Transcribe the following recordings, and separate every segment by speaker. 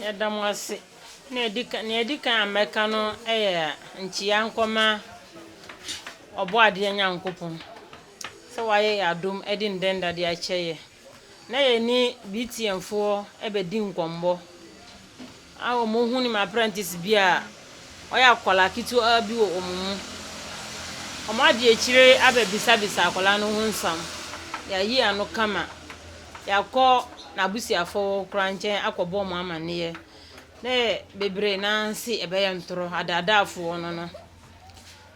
Speaker 1: Yadamwase na edika ameka no nchia nkoma obo ade nyankopon se waye adom edi ndenda de acheye na ye ni bitiemfo ebedi nkombo awo mo hu ni my apprentice bia oya akola kitu abi wo omumu omo ade echire ababisa bisa akola no hu nsam ya yi ano kama yakọ na busiafo kranche akobo mo amane ne bebre na nsi ebeye ntoro adadaafo no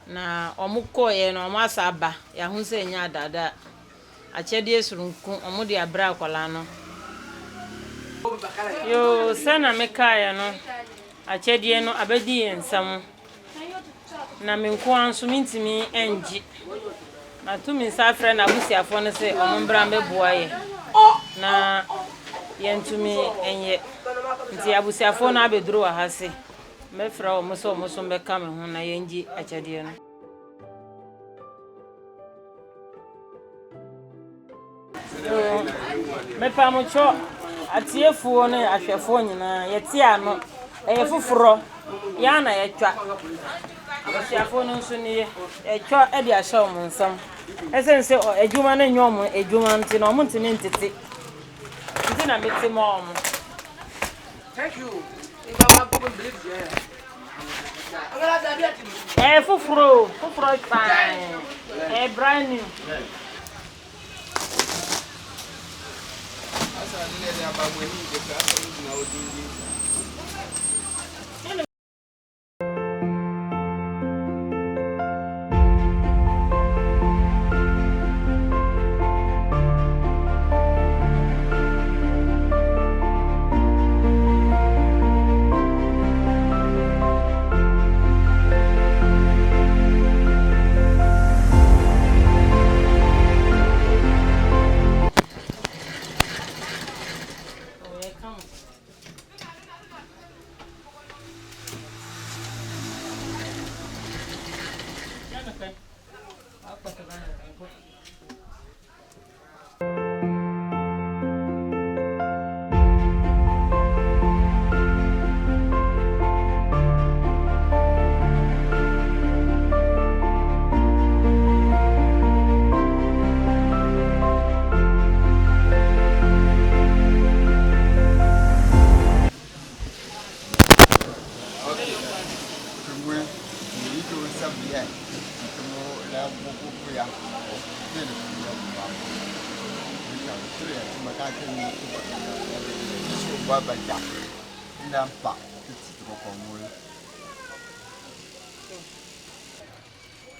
Speaker 1: na omukọ ye no amasa aba ya hu se nya adada achede esurunku omude abra akola no yo sana mekaya no achede no abedi ensam na menko anso mintimi enji na tumi safre na busiafo no se ombra meboa ye na yentumi enye nti abusiafo na abeduru wa hase mefra o muso mbeka me ho na yenji achade no mepa mo cho atiefuo ne ahwefo nyina yeti ano fufuro ya na yetwa abusiafo no nso ni yetwa e de ahye mo nsam esense adwuma na nyom adwuma nti na omo ntimi ntete nti na meti mo.
Speaker 2: Thank you. If I want to believe you.
Speaker 1: Fufuro fine. Brand new.
Speaker 2: Asa nile ya babu ni de ka so na odingi.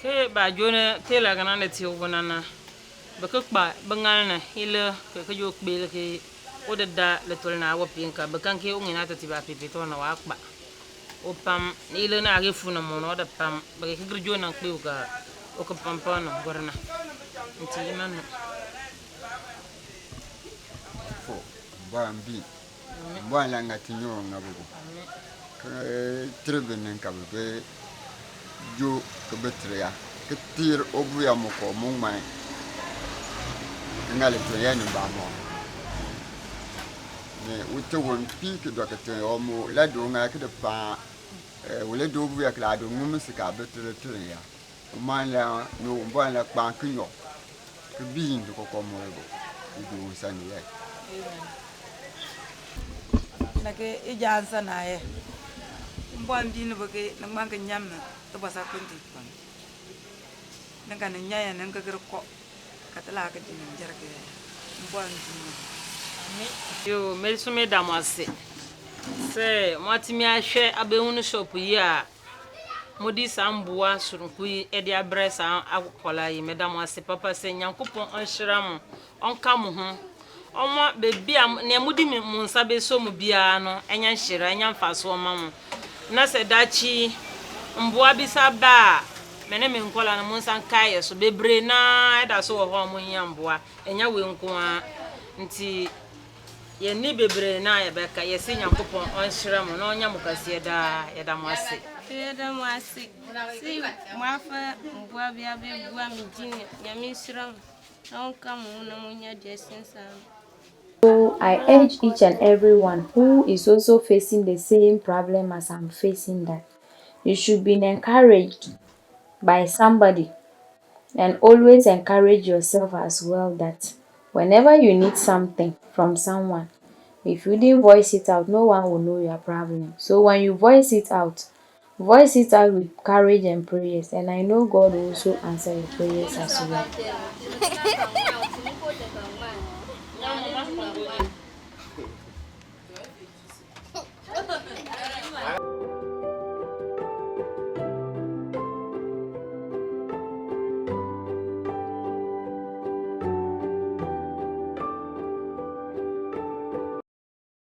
Speaker 1: Ke ba jone tela kana ne ti wonana bakakpa bangana ile ke jo kbele ke odeda le tolna wo pinka bakanke ungina to ti ba pipito na wa kpa opam ile na agefu na mo no da pam bakake grjo na kpe uga o ko pampa na gorna nti man
Speaker 3: fo bambi mbwana ngati nyo ngabugo trebenen kabbe jo ke betria ke tir obuya moko mungmai ngale to yani ba mo ne utte won pi ke do ke to omo la do nga ke de pa wole do obuya kla do ngum sika betre tria man la no mbwana pa kinyo ke bi ndo ko mo ego do sani ya
Speaker 4: nake ijansa naye mbwandi no bake nangmanga nyamna to basa kunti pan nanga nyaya nanga gerko katala ka din jarke mbwandi
Speaker 1: yo mesume damase se mwatimi ahwe abehunu shop yi a modi sambuwa surunku e de abresa akola yi medamase papa se nyankopon onhyiram onka mo ho Oma bebi ne mudi mu nsa be so mu bia no enya nhira enya mfaso ma mu na se dachi mboa bi saba mene me nkola na mu nsa kai so bebre na eda so wo ho mu nya mboa enya we nko a nti ye ni bebre na ya beka ye se nyankopon onhira mu na onya mukase da mu ase
Speaker 5: si mwafa mboa bia be bua mi jini ya mi sram na onka mu na mu nya de sensa
Speaker 6: So I urge each and everyone who is also facing the same problem as I'm facing, that you should be encouraged by somebody, and always encourage yourself as well, that whenever you need something from someone, if you didn't voice it out, no one will know your problem. So when you voice it out with courage and prayers, and I know God will also answer your prayers as well.